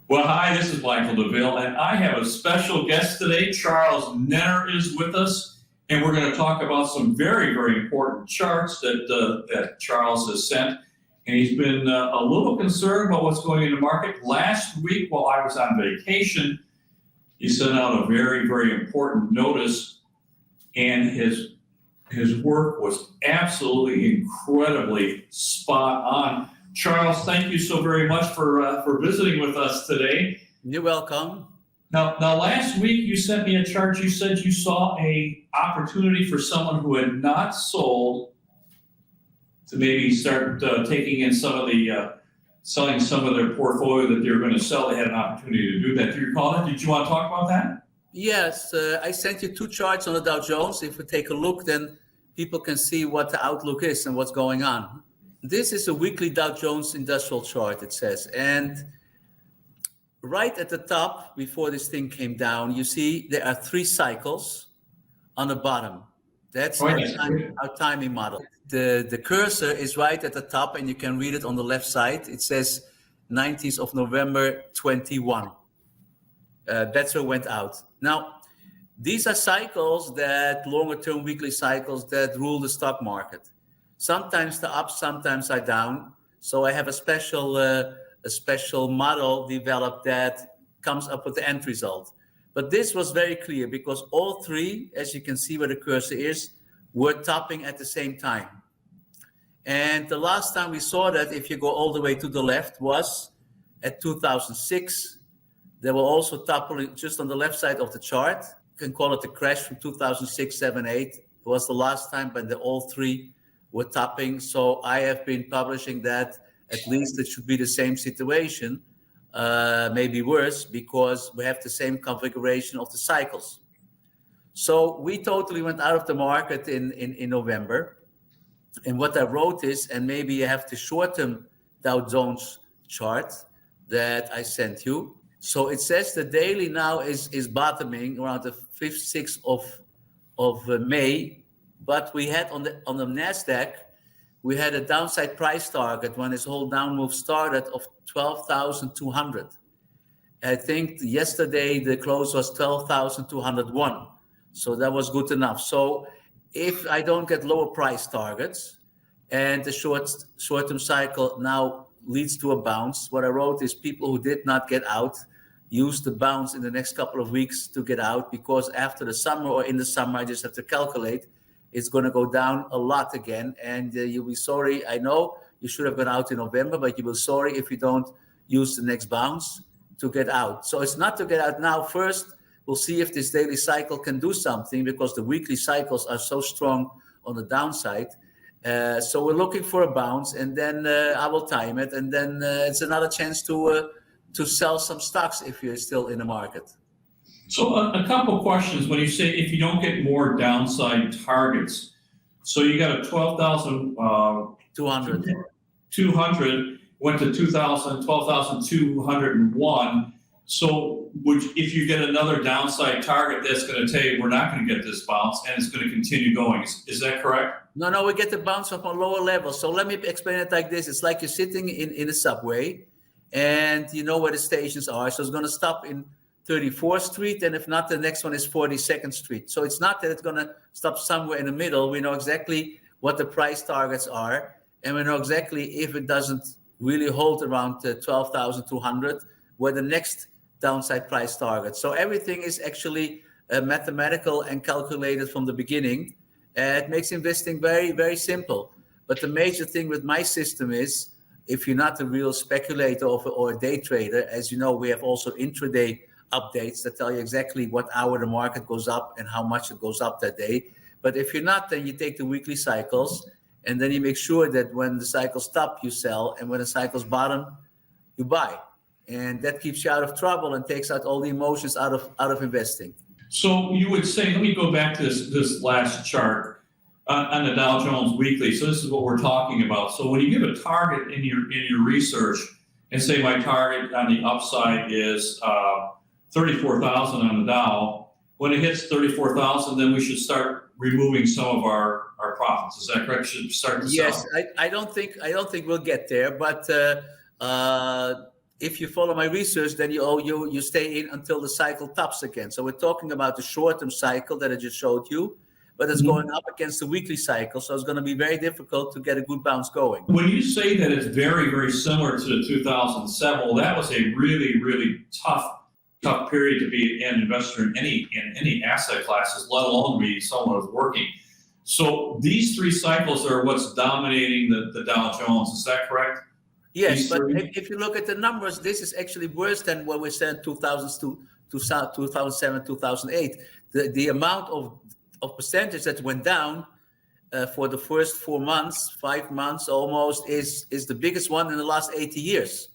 Well, hi, this is Michael Douville, and I have a special guest today. Charles Nenner is with us, and we're going to talk about some very, very important charts that Charles has sent. And he's been a little concerned about what's going in the market. Last week, while I was on vacation, he sent out a very, very important notice, and his work was absolutely incredibly spot on. Charles, thank you so very much for visiting with us today. You're welcome. Now, last week you sent me a chart. You said you saw a opportunity for someone who had not sold to maybe start taking in some of the selling some of their portfolio that they were going to sell. They had an opportunity to do that. Do you recall it? Did you want to talk about that? Yes, I sent you two charts on the Dow Jones. If we take a look, then people can see what the outlook is and what's going on. This is a weekly Dow Jones Industrial chart, it says. And right at the top, before this thing came down, you see there are three cycles on the bottom. That's our timing model. The cursor is right at the top, and you can read it on the left side. It says 19th of November 21. That's where it went out. Now, these are cycles longer-term weekly cycles that rule the stock market. Sometimes they're up, sometimes they're down. So I have a special model developed that comes up with the end result. But this was very clear because all three, as you can see where the cursor is, were topping at the same time. And the last time we saw that, if you go all the way to the left, was at 2006. They were also toppling just on the left side of the chart. You can call it the crash from 2006, 7, 8. It was the last time when all three were topping. So I have been publishing that at least it should be the same situation, maybe worse, because we have the same configuration of the cycles. So we totally went out of the market in November. And what I wrote is, and maybe you have the short-term Dow Jones chart that I sent you. So it says the daily now is bottoming around the 5th, 6th of May. But we had on the NASDAQ, we had a downside price target when this whole down move started of 12,200. I think yesterday the close was 12,201. So that was good enough. So if I don't get lower price targets and the short-term cycle now leads to a bounce, what I wrote is people who did not get out use the bounce in the next couple of weeks to get out, because after the summer or in the summer, I just have to calculate, it's going to go down a lot again, and you'll be sorry. I know you should have gone out in November, but you will be sorry if you don't use the next bounce to get out. So it's not to get out now. First, we'll see if this daily cycle can do something, because the weekly cycles are so strong on the downside. So we're looking for a bounce, and then I will time it, and then it's another chance to sell some stocks if you're still in the market. So a couple questions. When you say if you don't get more downside targets, so you got a 12,200 went to 12,201. So if you get another downside target, that's going to tell you we're not going to get this bounce and it's going to continue going. Is that correct? No, we get the bounce from a lower level. So let me explain it like this. It's like you're sitting in a subway and you know where the stations are. So it's going to stop in 34th Street, and if not, the next one is 42nd Street. So it's not that it's going to stop somewhere in the middle. We know exactly what the price targets are, and we know exactly if it doesn't really hold around 12,200, where the next downside price target. So everything is actually mathematical and calculated from the beginning. It makes investing very, very simple. But the major thing with my system is, if you're not a real speculator or a day trader, as you know, we have also intraday updates that tell you exactly what hour the market goes up and how much it goes up that day. But if you're not, then you take the weekly cycles, and then you make sure that when the cycles stop, you sell, and when the cycles bottom, you buy. And that keeps you out of trouble and takes out all the emotions out of investing. So you would say, let me go back to this last chart on the Dow Jones Weekly. So this is what we're talking about. So when you give a target in your research and say my target on the upside is 34,000 on the Dow, when it hits 34,000, then we should start removing some of our profits. Is that correct? Should start to sell? Yes, I don't think we'll get there, but if you follow my research, then you stay in until the cycle tops again. So we're talking about the short-term cycle that I just showed you, but it's going up against the weekly cycle. So it's going to be very difficult to get a good bounce going. When you say that it's very, very similar to the 2007, well, that was a really, really tough period to be an investor in any asset classes, let alone be someone who's working. So these three cycles are what's dominating the Dow Jones. Is that correct? Yes, but if you look at the numbers, this is actually worse than what we said in 2007, 2008. The amount of percentage that went down for the first 4 months, 5 months almost, is the biggest one in the last 80 years.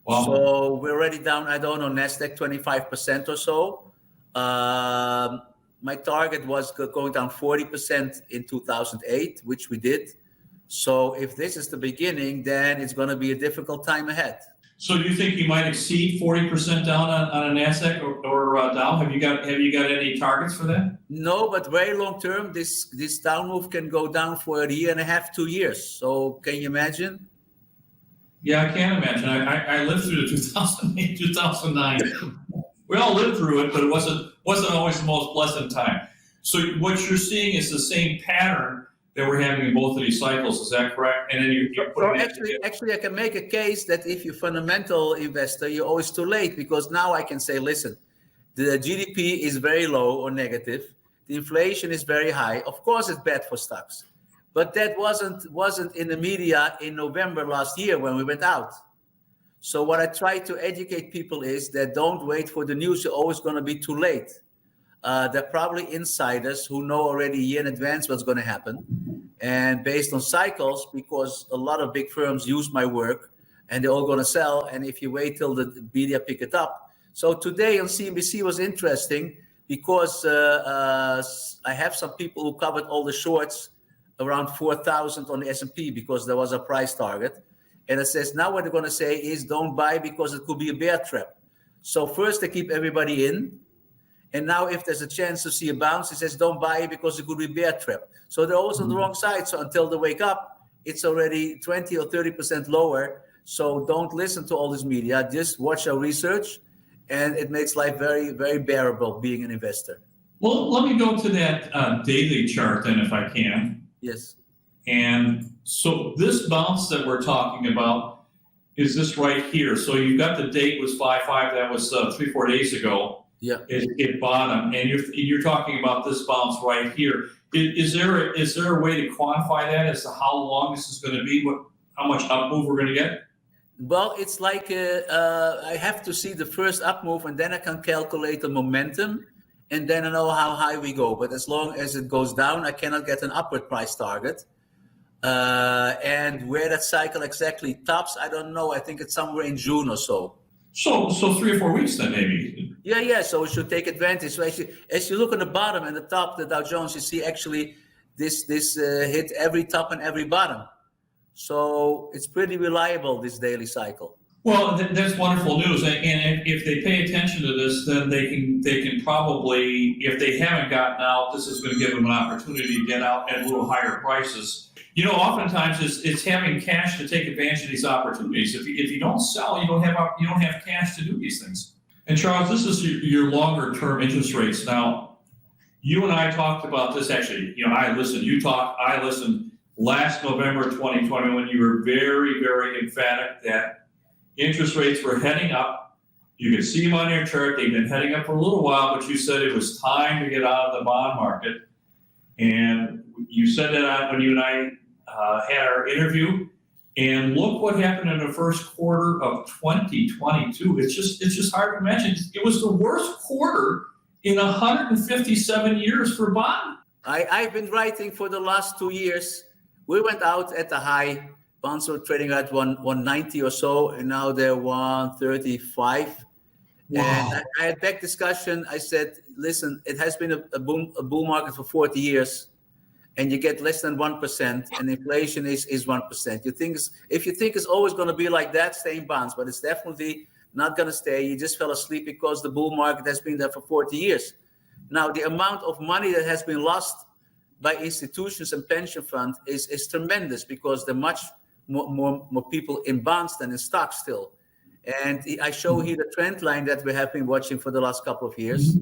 Wow. So we're already down, I don't know, NASDAQ 25% or so. My target was going down 40% in 2008, which we did. So if this is the beginning, then it's going to be a difficult time ahead. So do you think you might exceed 40% down on a NASDAQ or Dow? Have you got any targets for that? No, but very long term, this down move can go down for a year and a half, 2 years. So can you imagine? Yeah, I can imagine. I lived through the 2008, 2009. We all lived through it, but it wasn't always the most pleasant time. So what you're seeing is the same pattern that we're having in both of these cycles. Is that correct? And then actually, I can make a case that if you're a fundamental investor, you're always too late, because now I can say, listen, the GDP is very low or negative. The inflation is very high. Of course, it's bad for stocks, but that wasn't in the media in November last year when we went out. So what I try to educate people is that don't wait for the news. You're always going to be too late. They're probably insiders who know already a year in advance what's going to happen. And based on cycles, because a lot of big firms use my work and they're all going to sell. And if you wait till the media pick it up. So today on CNBC was interesting because I have some people who covered all the shorts around 4,000 on the S&P because there was a price target. And it says now what they're going to say is don't buy because it could be a bear trap. So first they keep everybody in. And now if there's a chance to see a bounce, it says don't buy because it could be a bear trap. So they're always on the wrong side. So until they wake up, it's already 20 or 30% lower. So don't listen to all this media. Just watch our research. And it makes life very, very bearable being an investor. Well, let me go to that daily chart then, if I can. Yes. And so this bounce that we're talking about is this right here. So you've got the date was 5/5. That was 3-4 days ago. Yeah. It bottomed, and you're talking about this bounce right here. Is there a way to quantify that as to how long this is going to be? How much up move we're going to get? Well, it's like I have to see the first up move, and then I can calculate the momentum, and then I know how high we go. But as long as it goes down, I cannot get an upward price target. And where that cycle exactly tops, I don't know. I think it's somewhere in June or so. So 3 or 4 weeks then maybe. Yeah. So we should take advantage. So as you look at the bottom and the top, the Dow Jones, you see actually this hit every top and every bottom. So it's pretty reliable, this daily cycle. Well, that's wonderful news. And if they pay attention to this, then they can probably, if they haven't gotten out, this is going to give them an opportunity to get out at a little higher prices. You know, oftentimes it's having cash to take advantage of these opportunities. If you don't sell, you don't have cash to do these things. And Charles, this is your longer term interest rates. Now, you and I talked about this actually. You know, I listened. You talked. I listened. Last November 2020, when you were very, very emphatic that interest rates were heading up. You can see them on your chart. They've been heading up for a little while, but you said it was time to get out of the bond market. And you said that when you and I had our interview. And look what happened in the first quarter of 2022. It's just hard to imagine. It was the worst quarter in 157 years for bond. I've been writing for the last 2 years. We went out at the high. Bonds were trading at 190 or so, and now they're 135. Wow. And I had back discussion. I said, listen, it has been a bull market for 40 years, and you get less than 1%, and inflation is 1%. If you think it's always going to be like that, stay in bonds, but it's definitely not going to stay. You just fell asleep because the bull market has been there for 40 years. Now, the amount of money that has been lost by institutions and pension funds is tremendous because there are much more people in bonds than in stocks still. And I show here the trend line that we have been watching for the last couple of years.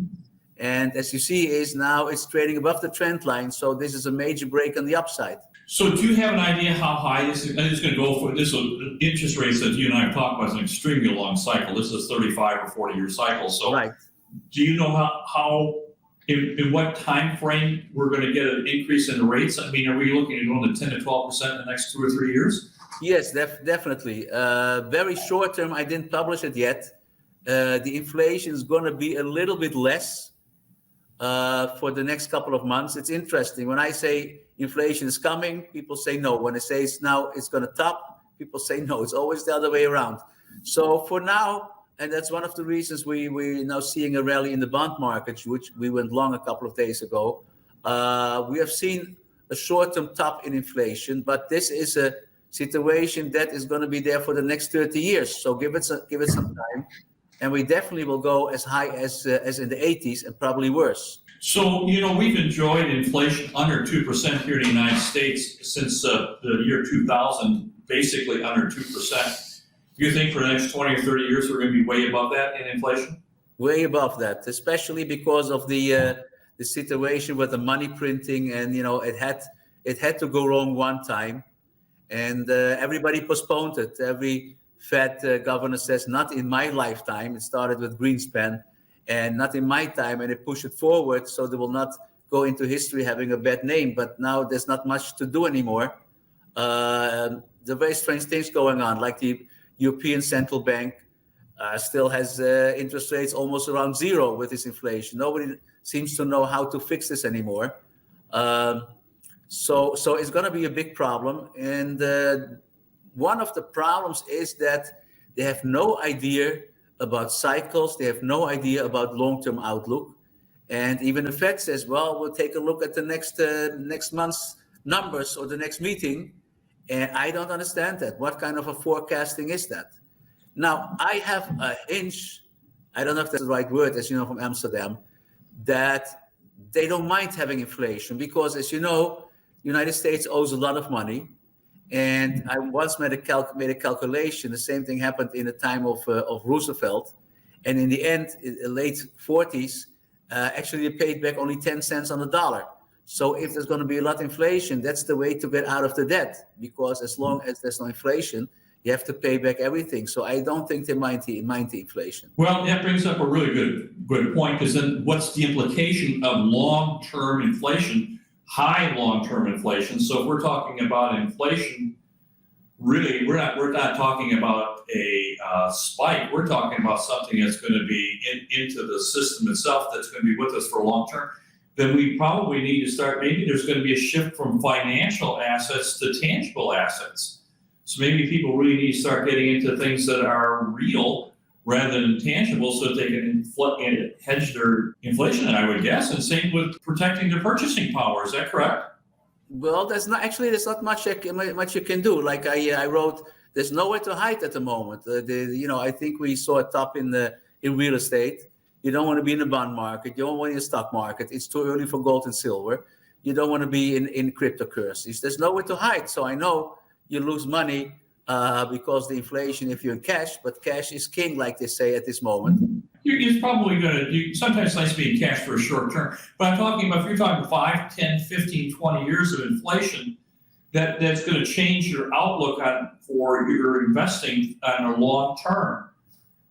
And as you see, is now it's trading above the trend line. So this is a major break on the upside. So do you have an idea how high this is going to go for? This interest rates that you and I have talked about is an extremely long cycle. This is a 35 or 40-year cycle. So right. Do you know how in what time frame we're going to get an increase in the rates? I mean, are we looking at going to 10 to 12% in the next 2 or 3 years? Yes, definitely. Very short term, I didn't publish it yet. The inflation is going to be a little bit less for the next couple of months. It's interesting. When I say inflation is coming, people say no. When I say it's going to top, people say no. It's always the other way around. So for now, and that's one of the reasons we're now seeing a rally in the bond markets, which we went long a couple of days ago. We have seen a short-term top in inflation, but this is a situation that is going to be there for the next 30 years. So give it some time, and we definitely will go as high as in the 80s and probably worse. So, we've enjoyed inflation under 2% here in the United States since the year 2000, basically under 2%. Do you think for the next 20 or 30 years we're going to be way above that in inflation? Way above that, especially because of the situation with the money printing, and it had to go wrong one time, and everybody postponed it. Every Fed governor says, not in my lifetime. It started with Greenspan, and not in my time, and they push it forward so they will not go into history having a bad name. But now there's not much to do anymore. The very strange things going on, like the European Central Bank still has interest rates almost around zero with this inflation. Nobody seems to know how to fix this anymore. So it's going to be a big problem. And one of the problems is that they have no idea about cycles. They have no idea about long-term outlook. And even the Fed says, well, we'll take a look at the next month's numbers or the next meeting. And I don't understand that. What kind of a forecasting is that? Now, I have a hunch, I don't know if that's the right word, as you know, from Amsterdam, that they don't mind having inflation because, as you know, the United States owes a lot of money. And I once made a calculation. The same thing happened in the time of Roosevelt. And in the end, in the late 40s, actually they paid back only 10 cents on the dollar. So if there's going to be a lot of inflation, that's the way to get out of the debt, because as long as there's no inflation, you have to pay back everything. So I don't think they mind the inflation. Well, that brings up a really good point, because then what's the implication of long-term inflation, high long-term inflation? So if we're talking about inflation, really, we're not talking about a spike. We're talking about something that's going to be into the system itself, that's going to be with us for long term. Then we probably need to start, maybe there's going to be a shift from financial assets to tangible assets. So maybe people really need to start getting into things that are real rather than tangible, so that they can hedge their inflation, I would guess. And same with protecting their purchasing power. Is that correct? Well, there's not much you can do. Like I wrote, there's nowhere to hide at the moment. I think we saw a top in real estate. You don't want to be in the bond market. You don't want to be in the stock market. It's too early for gold and silver. You don't want to be in cryptocurrencies. There's nowhere to hide. So I know you lose money because the inflation if you're in cash, but cash is king, like they say at this moment. It's probably going to, sometimes it's nice to be in cash for a short term. But I'm talking about, if you're talking 5, 10, 15, 20 years of inflation, that's going to change your outlook for your investing on a long term.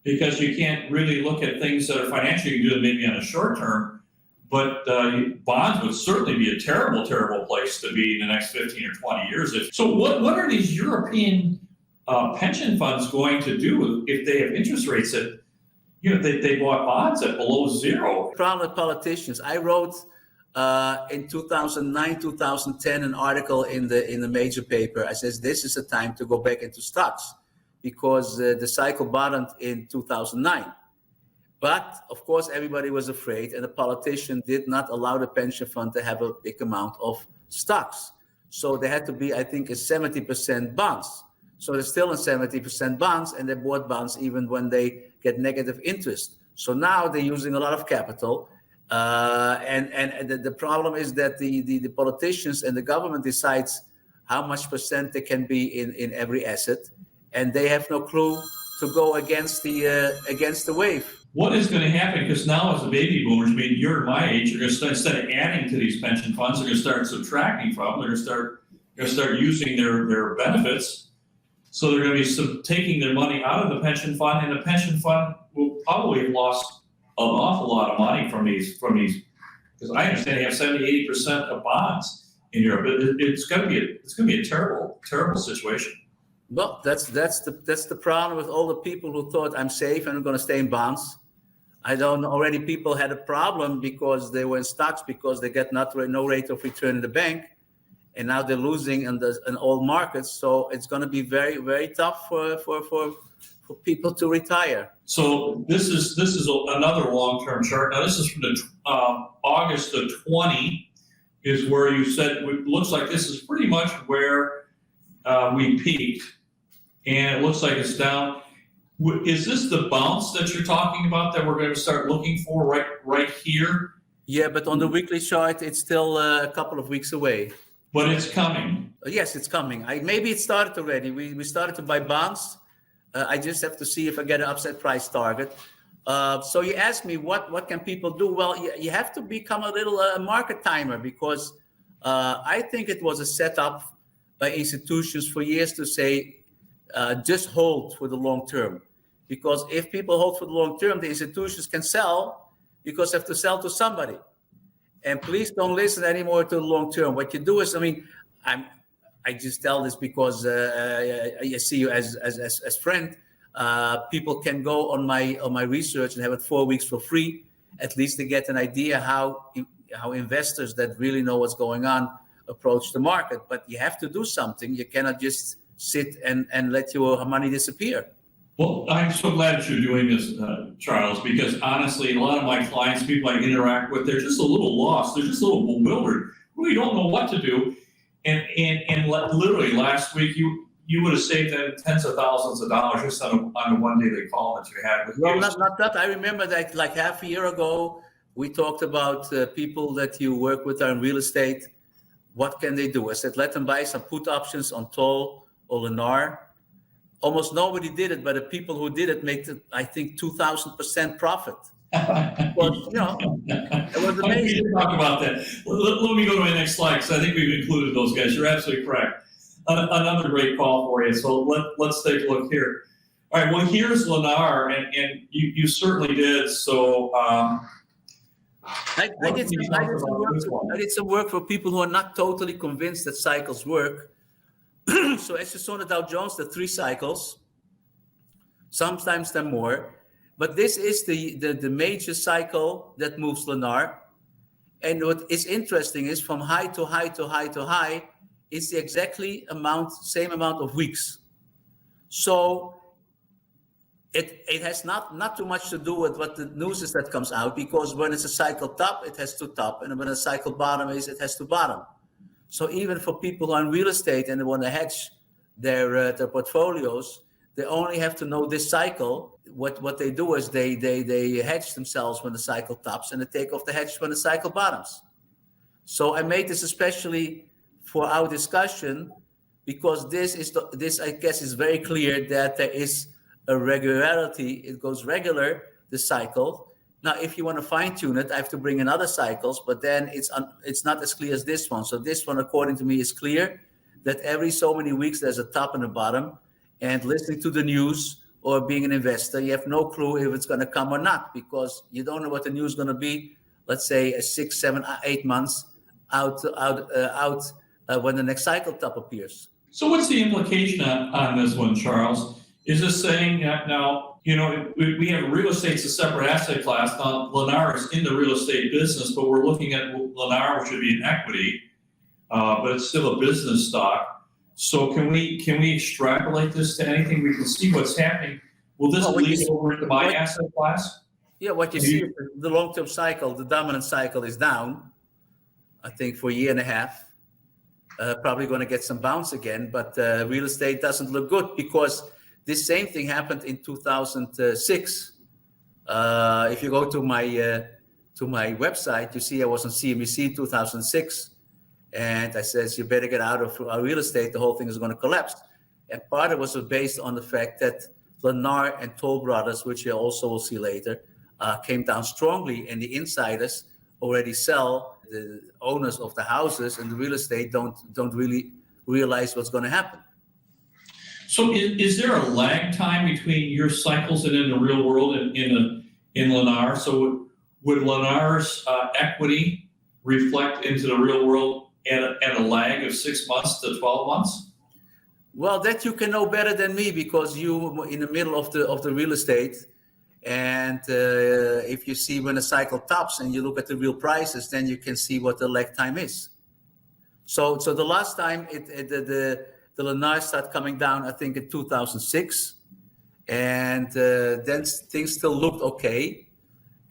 Because you can't really look at things that are financial. You can do it maybe on a short term, but bonds would certainly be a terrible, terrible place to be in the next 15 or 20 years. So what are these European pension funds going to do if they have interest rates that, they bought bonds at below zero? Problem with politicians. I wrote in 2009, 2010 an article in the major paper. I says this is a time to go back into stocks, because the cycle bottomed in 2009. But of course, everybody was afraid, and the politician did not allow the pension fund to have a big amount of stocks. So they had to be, I think, a 70% bonds. So they're still in 70% bonds, and they bought bonds even when they get negative interest. So now they're using a lot of capital. And the problem is that the politicians and the government decides how much percent they can be in every asset. And they have no clue to go against the wave. What is going to happen? Because now, as the baby boomers, I mean, you're my age, you're going to start, instead of adding to these pension funds, they're going to start subtracting from. They're going to start using their benefits. So they're going to be taking their money out of the pension fund, and the pension fund will probably have lost an awful lot of money from these. Because I understand they have 70-80% of bonds in Europe. It's going to be a terrible situation. Well, that's the problem with all the people who thought I'm safe and I'm going to stay in bonds. I don't already people had a problem because they were in stocks because they get no rate of return in the bank, and now they're losing in all markets. So it's going to be very, very tough for people to retire. So this is another long-term chart. Now this is from the August of 20 is where you said it looks like this is pretty much where we peaked, and it looks like it's down. Is this the bounce that you're talking about that we're going to start looking for right here? Yeah, but on the weekly chart, it's still a couple of weeks away. But it's coming. Yes, it's coming. Maybe it started already. We started to buy bonds. I just have to see if I get an upside price target. So you asked me what can people do? Well, you have to become a little market timer, because I think it was a setup by institutions for years to say just hold for the long term. Because if people hold for the long term, the institutions can sell because they have to sell to somebody. And please don't listen anymore to the long term. What you do is, I just tell this because I see you as friend. People can go on my research and have it 4 weeks for free, at least to get an idea how investors that really know what's going on approach the market. But you have to do something. You cannot just sit and let your money disappear. Well, I'm so glad that you're doing this, Charles, because honestly, a lot of my clients, people I interact with, they're just a little lost. They're just a little bewildered. Really don't know what to do. And literally last week, you would have saved them tens of thousands of dollars just on a one daily call that you had with Well, not that. I remember that like half a year ago, we talked about people that you work with are in real estate. What can they do? I said, let them buy some put options on Toll or Lennar. Almost nobody did it, but the people who did it made, I think, 2,000% profit. Well, it was amazing. We did talk about that. Let me go to my next slide, because I think we've included those guys. You're absolutely correct. Another great call for you. So let's take a look here. All right. Well, here's Lennar, and you certainly did. So I did some work for people who are not totally convinced that cycles work. So as you saw in the Dow Jones, the 3 cycles, sometimes they're more, but this is the major cycle that moves Lennar. And what is interesting is from high to high to high to high is the same amount of weeks. So it has not too much to do with what the news is that comes out, because when it's a cycle top, it has to top, and when a cycle bottom is, it has to bottom. So even for people who are in real estate and they want to hedge their portfolios, they only have to know this cycle. What they do is they hedge themselves when the cycle tops, and they take off the hedge when the cycle bottoms. So I made this especially for our discussion, because this I guess is very clear that there is a regularity. It goes regular, the cycle. Now, if you want to fine tune it, I have to bring in other cycles, but then it's not as clear as this one. So this one, according to me, is clear that every so many weeks there's a top and a bottom. And listening to the news or being an investor, you have no clue if it's going to come or not, because you don't know what the news is going to be. Let's say 6, 7, 8 months out when the next cycle top appears. So what's the implication on this one, Charles? Is this saying that now, we have real estate's a separate asset class. Now, Lennar is in the real estate business, but we're looking at Lennar, which would be an equity, but it's still a business stock. So can we extrapolate this to anything? We can see what's happening. Will this lead over into my asset class? Yeah, what you see is the long-term cycle, the dominant cycle is down, I think, for a year and a half. Probably going to get some bounce again, but real estate doesn't look good, because this same thing happened in 2006. If you go to my website, you see I was on CNBC in 2006, and I says, you better get out of real estate. The whole thing is going to collapse. And part of it was based on the fact that Lennar and Toll Brothers, which you also will see later, came down strongly, and the insiders already sell. The owners of the houses and the real estate don't really realize what's going to happen. So is there a lag time between your cycles and in the real world in Lennar? So would Lennar's equity reflect into the real world at a lag of 6 months to 12 months? Well, that you can know better than me, because you in the middle of the real estate, and if you see when a cycle tops and you look at the real prices, then you can see what the lag time is. So the last time the Lennar started coming down, I think in 2006, and then things still looked okay.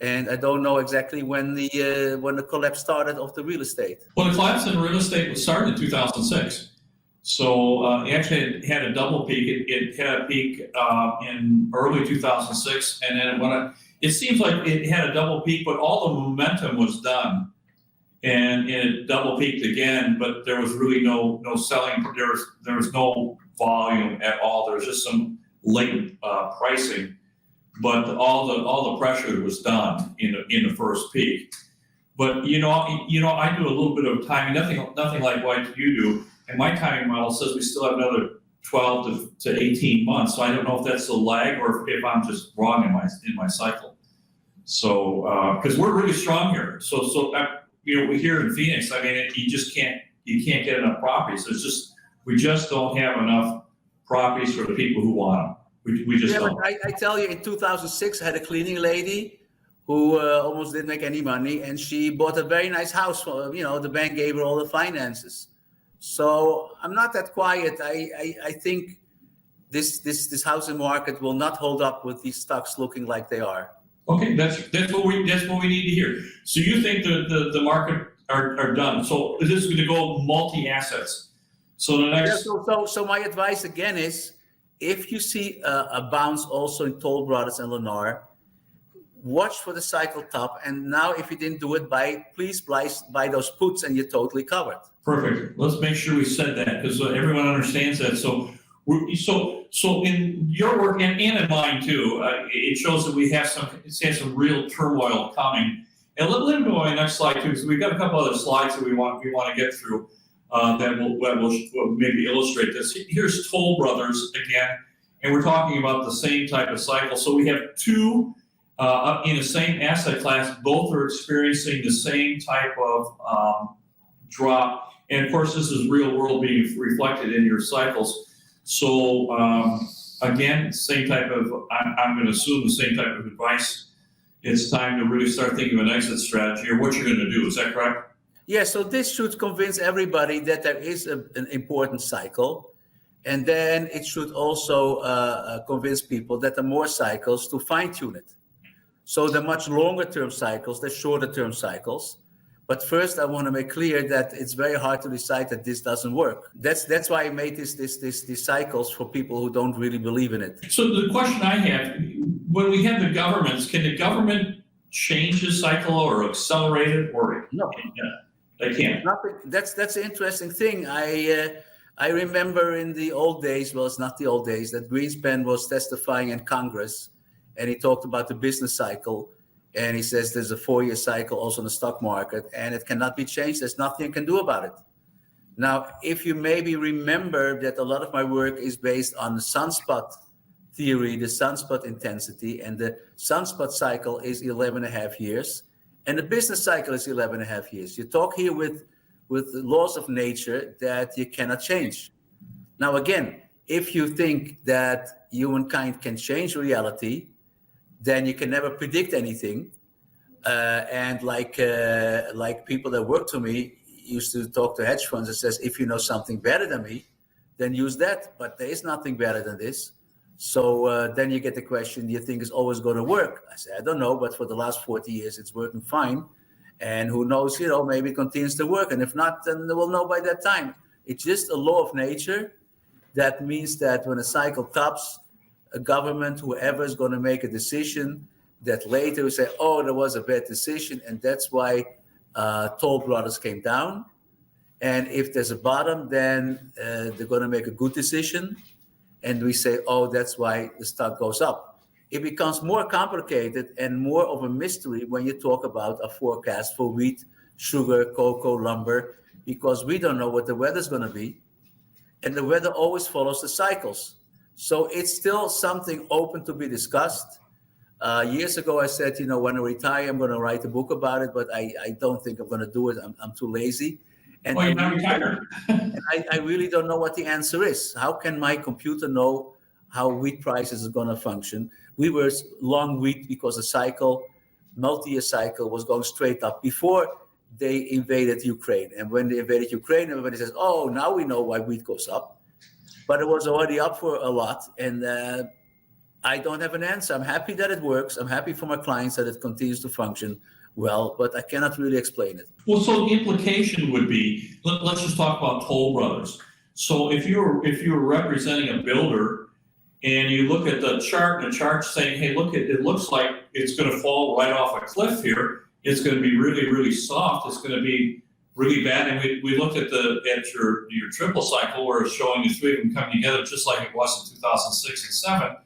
And I don't know exactly when the collapse started of the real estate. Well, the collapse in real estate was started in 2006. So it actually had a double peak. It had a peak in early 2006, and then it seems like it had a double peak, but all the momentum was done, and it double peaked again. But there was really no selling. There was no volume at all. There was just some latent pricing, but all the pressure was done in the first peak. But I do a little bit of timing, nothing like what you do. And my timing model says we still have another 12 to 18 months. So I don't know if that's a lag or if I'm just wrong in my cycle. So because we're really strong here. So we here in Phoenix, I mean, you can't get enough properties. We just don't have enough properties for the people who want them. We just don't. But I tell you, in 2006, I had a cleaning lady who almost didn't make any money, and she bought a very nice house. The bank gave her all the finances. So I'm not that quiet. I think this housing market will not hold up with these stocks looking like they are. Okay, that's what we need to hear. So you think the market are done? So this is going to go multi-assets. So the next. So my advice again is, if you see a bounce also in Toll Brothers and Lennar, watch for the cycle top. And now, if you didn't do it, please buy those puts, and you're totally covered. Perfect. Let's make sure we said that, because everyone understands that. So in your work and in mine too, it shows that we have some real turmoil coming. And let me go on the next slide too, because we've got a couple other slides that we want to get through that will maybe illustrate this. Here's Toll Brothers again, and we're talking about the same type of cycle. So we have two in the same asset class. Both are experiencing the same type of drop. And of course, this is real world being reflected in your cycles. So again, same type of, I'm going to assume the same type of advice. It's time to really start thinking of an exit strategy or what you're going to do. Is that correct? Yeah, so this should convince everybody that there is an important cycle. And then it should also convince people that there are more cycles to fine tune it. So the much longer term cycles, the shorter term cycles. But first, I want to make clear that it's very hard to decide that this doesn't work. That's why I made these cycles for people who don't really believe in it. So the question I have, when we have the governments, can the government change the cycle or accelerate it, or no? They can't. Nothing. That's an interesting thing. I remember in the old days, well, it's not the old days, that Greenspan was testifying in Congress, and he talked about the business cycle. And he says there's a 4-year cycle also in the stock market, and it cannot be changed. There's nothing you can do about it. Now, if you maybe remember that a lot of my work is based on the Sunspot theory, the Sunspot intensity, and the Sunspot cycle is 11.5 years, and the business cycle is 11.5 years. You talk here with the laws of nature that you cannot change. Now, again, if you think that humankind can change reality, then you can never predict anything. And like people that work for me used to talk to hedge funds and says, if you know something better than me, then use that. But there is nothing better than this. So then you get the question, do you think it's always going to work? I say, I don't know, but for the last 40 years, it's working fine. And who knows, maybe it continues to work. And if not, then we'll know by that time. It's just a law of nature. That means that when a cycle tops, a government, whoever is going to make a decision that later will say, oh, there was a bad decision, and that's why Toll Brothers came down. And if there's a bottom, then they're going to make a good decision. and we say, oh, that's why the stock goes up. It becomes more complicated and more of a mystery when you talk about a forecast for wheat, sugar, cocoa, lumber, because we don't know what the weather's going to be. And the weather always follows the cycles. So it's still something open to be discussed. Years ago, I said, when I retire, I'm going to write a book about it, but I don't think I'm going to do it. I'm too lazy. And Well, you're not retired. and I really don't know what the answer is. How can my computer know how wheat prices are going to function? We were long wheat because the cycle, multi-year cycle, was going straight up before they invaded Ukraine. And when they invaded Ukraine, everybody says, oh, now we know why wheat goes up. But it was already up for a lot. And I don't have an answer. I'm happy that it works. I'm happy for my clients that it continues to function well, but I cannot really explain it. Well, so the implication would be, let's just talk about Toll Brothers. So if you're representing a builder and you look at the chart and the chart's saying, hey, look, it looks like it's going to fall right off a cliff here. It's going to be really, really soft. It's going to be really bad. And we looked at your triple cycle where it's showing the three of them coming together just like it was in 2006 and 7.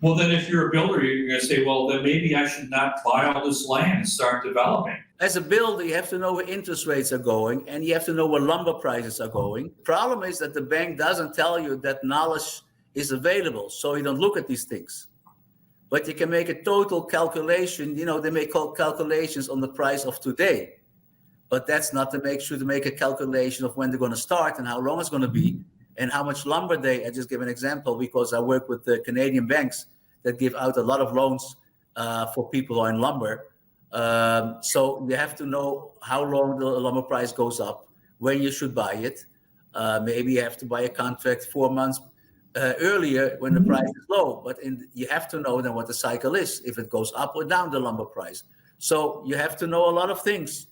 Well, then if you're a builder, you're going to say, well, then maybe I should not buy all this land and start developing. As a builder, you have to know where interest rates are going, and you have to know where lumber prices are going. Problem is that the bank doesn't tell you that knowledge is available, so you don't look at these things. But you can make a total calculation. They make calculations on the price of today, but that's not to make a calculation of when they're going to start and how long it's going to be and how much lumber I just give an example because I work with the Canadian banks that give out a lot of loans for people who are in lumber. So you have to know how long the lumber price goes up, when you should buy it. Maybe you have to buy a contract 4 months earlier when the price is low, but you have to know then what the cycle is, if it goes up or down the lumber price. So you have to know a lot of things.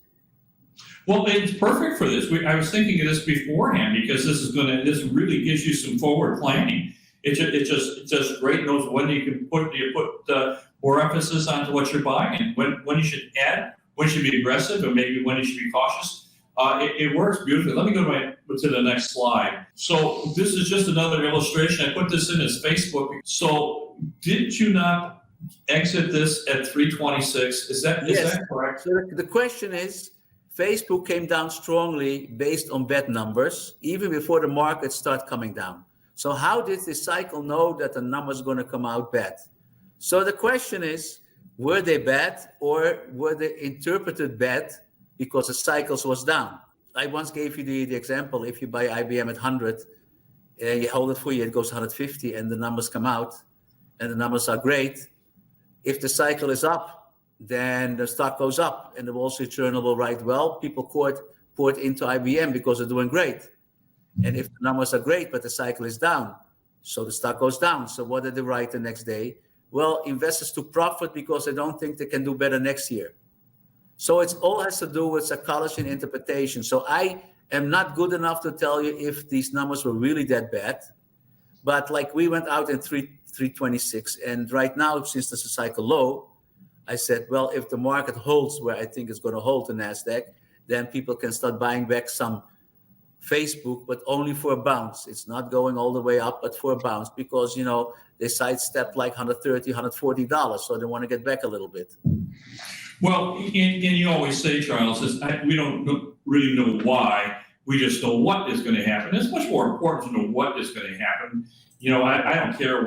Well, it's perfect for this. I was thinking of this beforehand because this really gives you some forward planning. It's just great. Knows when you can put more emphasis onto what you're buying, and when you should add, when you should be aggressive, and maybe when you should be cautious. It works beautifully. Let me go to the next slide. So this is just another illustration. I put this in as Facebook. So did you not exit this at 326? Is that correct? So the question is, Facebook came down strongly based on bad numbers, even before the markets start coming down. So how did the cycle know that the numbers are going to come out bad? So the question is, were they bad or were they interpreted bad because the cycles was down? I once gave you the example, if you buy IBM at 100 and you hold it for a year, it goes 150 and the numbers come out and the numbers are great. If the cycle is up, then the stock goes up and the Wall Street Journal will write, well, people poured into IBM because they're doing great. And if the numbers are great, but the cycle is down, so the stock goes down. So what did they write the next day? Well, investors took profit because they don't think they can do better next year. So it all has to do with psychology and interpretation. So I am not good enough to tell you if these numbers were really that bad. But like we went out in 326, and right now, since there's a cycle low, I said, well, if the market holds where I think it's going to hold the NASDAQ, then people can start buying back some Facebook, but only for a bounce. It's not going all the way up, but for a bounce because, they sidestepped like $130, $140, so they want to get back a little bit. Well, and you always say, Charles, we don't really know why. We just know what is going to happen. It's much more important to know what is going to happen. I don't care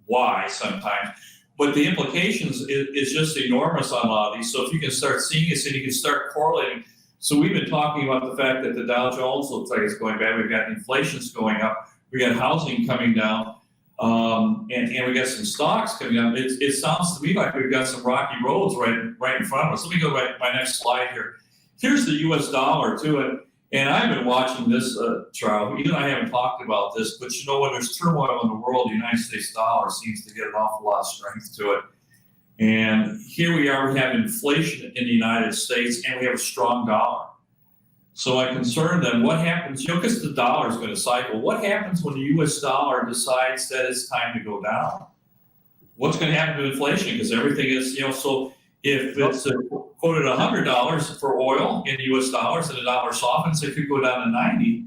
why sometimes. But the implications is just enormous on a lot of these. So if you can start seeing this and you can start correlating. So we've been talking about the fact that the Dow Jones looks like it's going bad. We've got inflation's going up. We got housing coming down. And we got some stocks coming up. It sounds to me like we've got some rocky roads right in front of us. Let me go to my next slide here. Here's the U.S. dollar too. And I've been watching this, Charles. Even I haven't talked about this, but when there's turmoil in the world, the United States dollar seems to get an awful lot of strength to it. And here we are, we have inflation in the United States, and we have a strong dollar. So I concern them, what happens, because the dollar is going to cycle. What happens when the U.S. dollar decides that it's time to go down? What's going to happen to inflation? Because everything is, so if it's quoted $100 for oil in U.S. dollars and the dollar softens, it could go down to 90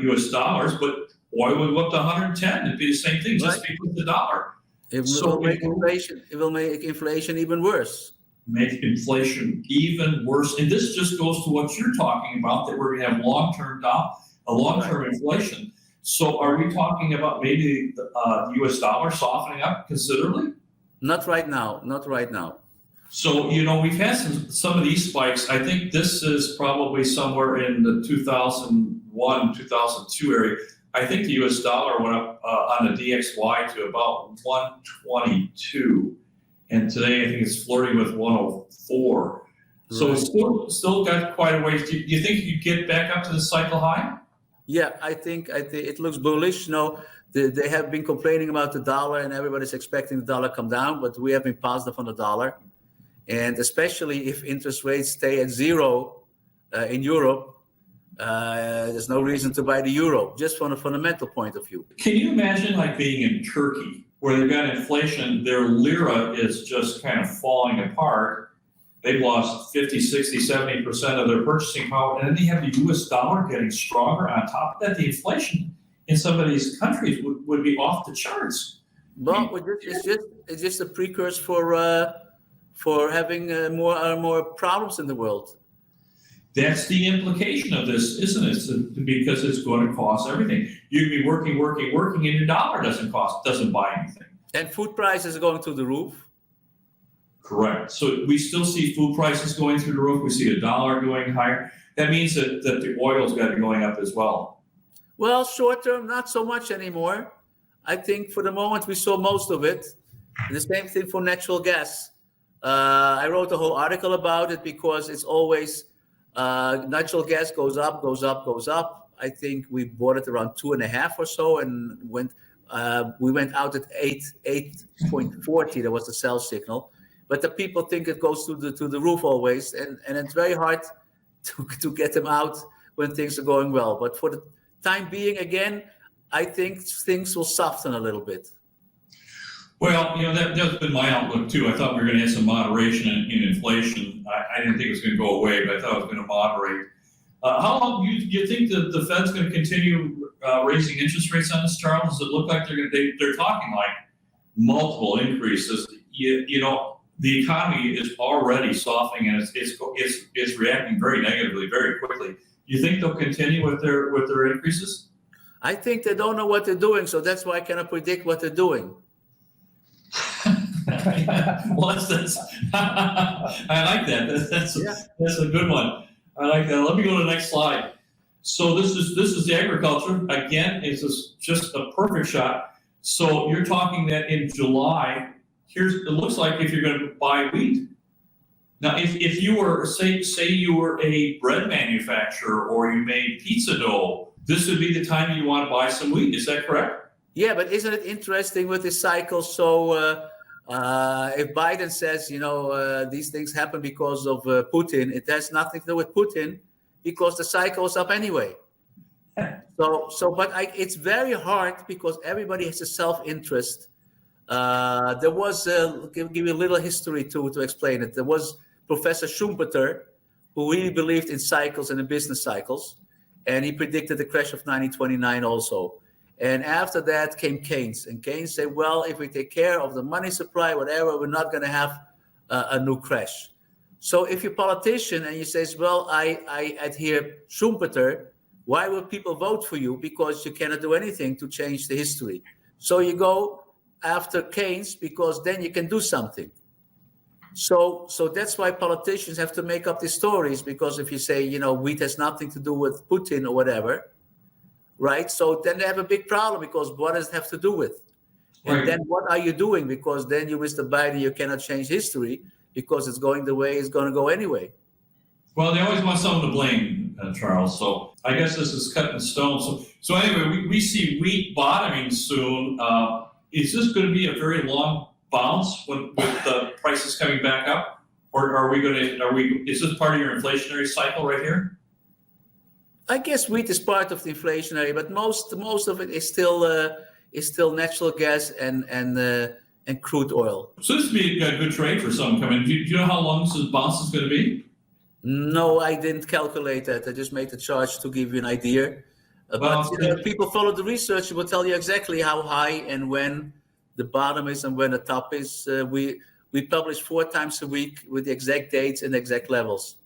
U.S. dollars. But oil would go up to 110. It'd be the same thing, just Right. because of the dollar. It So will make inflation. It will make inflation even worse. make inflation even worse. And this just goes to what you're talking about, that we're going to have long-term inflation. So are we talking about maybe the U.S. dollar softening up considerably? Not right now. Not right now. So, we've had some of these spikes. I think this is probably somewhere in the 2001, 2002 area. I think the U.S. dollar went up on the DXY to about 122. And today I think it's flirting with 104. So it's still got quite a ways. Do you think you get back up to the cycle high? Yeah, I think it looks bullish. They have been complaining about the dollar, and everybody's expecting the dollar come down, but we have been positive on the dollar. And especially if interest rates stay at zero in Europe, there's no reason to buy the euro, just from a fundamental point of view. Can you imagine like being in Turkey, where they've got inflation, their lira is just kind of falling apart. They've lost 50, 60, 70% of their purchasing power. And then they have the US dollar getting stronger. On top of that, the inflation in some of these countries would be off the charts. Well, it's just a precursor for having more problems in the world. That's the implication of this, isn't it? Because it's going to cost everything. You'd be working, and your dollar doesn't buy anything. And food prices are going through the roof. Correct. So we still see food prices going through the roof. We see the dollar going higher. That means that the oil's got to be going up as well. Well, short term, not so much anymore. I think for the moment we saw most of it. The same thing for natural gas. I wrote a whole article about it because it's always natural gas goes up, goes up, goes up. I think we bought it around 2.5 or so, and we went out at 8.40. That was the sell signal. But the people think it goes to the roof always, and it's very hard to get them out when things are going well. But for the time being, again, I think things will soften a little bit. Well, that's been my outlook too. I thought we were going to have some moderation in inflation. I didn't think it was going to go away, but I thought it was going to moderate. How long do you think that the Fed's going to continue raising interest rates on us, Charles? Does it look like they're talking like multiple increases? The economy is already softening, and it's reacting very negatively, very quickly. Do you think they'll continue with their increases? I think they don't know what they're doing, so that's why I cannot predict what they're doing. Well, that's I like that. That's a good one. I like that. Let me go to the next slide. So this is the agriculture. Again, it's just a perfect shot. So you're talking that in July, it looks like if you're going to buy wheat. Now, if you were, say you were a bread manufacturer or you made pizza dough, this would be the time you want to buy some wheat. Is that correct? Yeah, but isn't it interesting with this cycle? So if Biden says, these things happen because of Putin, it has nothing to do with Putin because the cycle is up anyway. It's very hard because everybody has a self-interest. There was, give you a little history to explain it. There was Professor Schumpeter, who really believed in cycles and in business cycles, and he predicted the crash of 1929 also. And after that came Keynes, and Keynes said, well, if we take care of the money supply, whatever, we're not going to have a new crash. So if you're a politician and you say, well, I adhere Schumpeter, why will people vote for you? Because you cannot do anything to change the history. So you go after Keynes because then you can do something. So that's why politicians have to make up these stories, because if you say, wheat has nothing to do with Putin or whatever, right? So then they have a big problem because what does it have to do with? Right. And then what are you doing? Because then you, Mr. Biden, you cannot change history because it's going the way it's going to go anyway. Well, they always want someone to blame, Charles. So I guess this is cut in stone. So anyway, we see wheat bottoming soon. Is this going to be a very long bounce with the prices coming back up, or is this part of your inflationary cycle right here? I guess wheat is part of the inflationary, but most of it is still natural gas and crude oil. So this would be a good trade for some coming. Do you know how long this bounce is going to be? No, I didn't calculate that. I just made the charts to give you an idea. Well, But if people follow the research, it will tell you exactly how high and when the bottom is and when the top is. We publish 4 times a week with the exact dates and exact levels.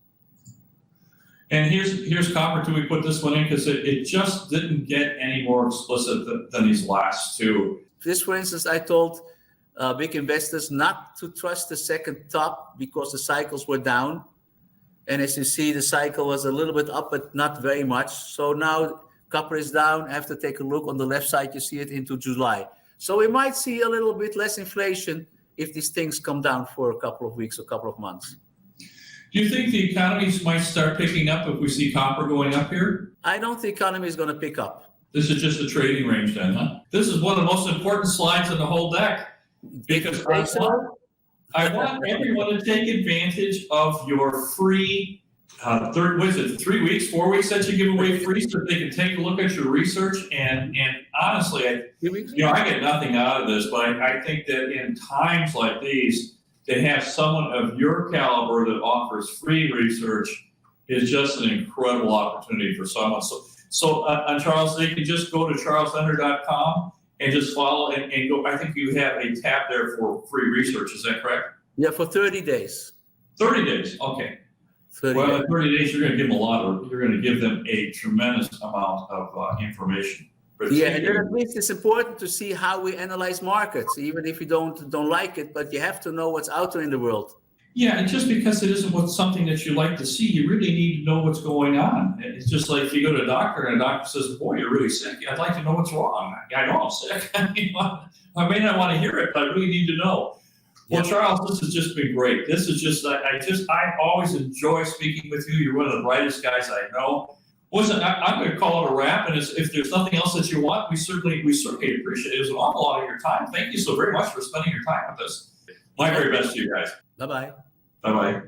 And here's copper too. We put this one in because it just didn't get any more explicit than these last two. This, for instance, I told big investors not to trust the second top because the cycles were down. And as you see, the cycle was a little bit up, but not very much. So now copper is down. I have to take a look on the left side. You see it into July. So we might see a little bit less inflation if these things come down for a couple of weeks or a couple of months. Do you think the economies might start picking up if we see copper going up here? I don't think the economy is going to pick up. This is just a trading range then, huh? This is one of the most important slides in the whole deck because I want everyone to take advantage of your free, 3 weeks, 4 weeks that you give away free so they can take a look at your research. And honestly, I get nothing out of this, but I think that in times like these, to have someone of your caliber that offers free research is just an incredible opportunity for someone. So Charles, they can just go to charlesnenner.com and just follow and go. I think you have a tab there for free research. Is that correct? Yeah, for 30 days. 30 days. Okay. 30 well, days. in 30 days, you're going to give them you're going to give them a tremendous amount of information. Yeah, and then at least it's important to see how we analyze markets, even if you don't like it, but you have to know what's out there in the world. Yeah, and just because it isn't something that you like to see, you really need to know what's going on. It's just like if you go to a doctor and a doctor says, boy, you're really sick. I'd like to know what's wrong. I know I'm sick. I may not want to hear it, but I really need to know. Well, Charles, this has just been great. This is just, I always enjoy speaking with you. You're one of the brightest guys I know. Listen, I'm going to call it a wrap, and if there's nothing else that you want, we certainly appreciate it. It was an awful lot of your time. Thank you so very much for spending your time with us. My very best to you guys. Bye-bye. Bye-bye.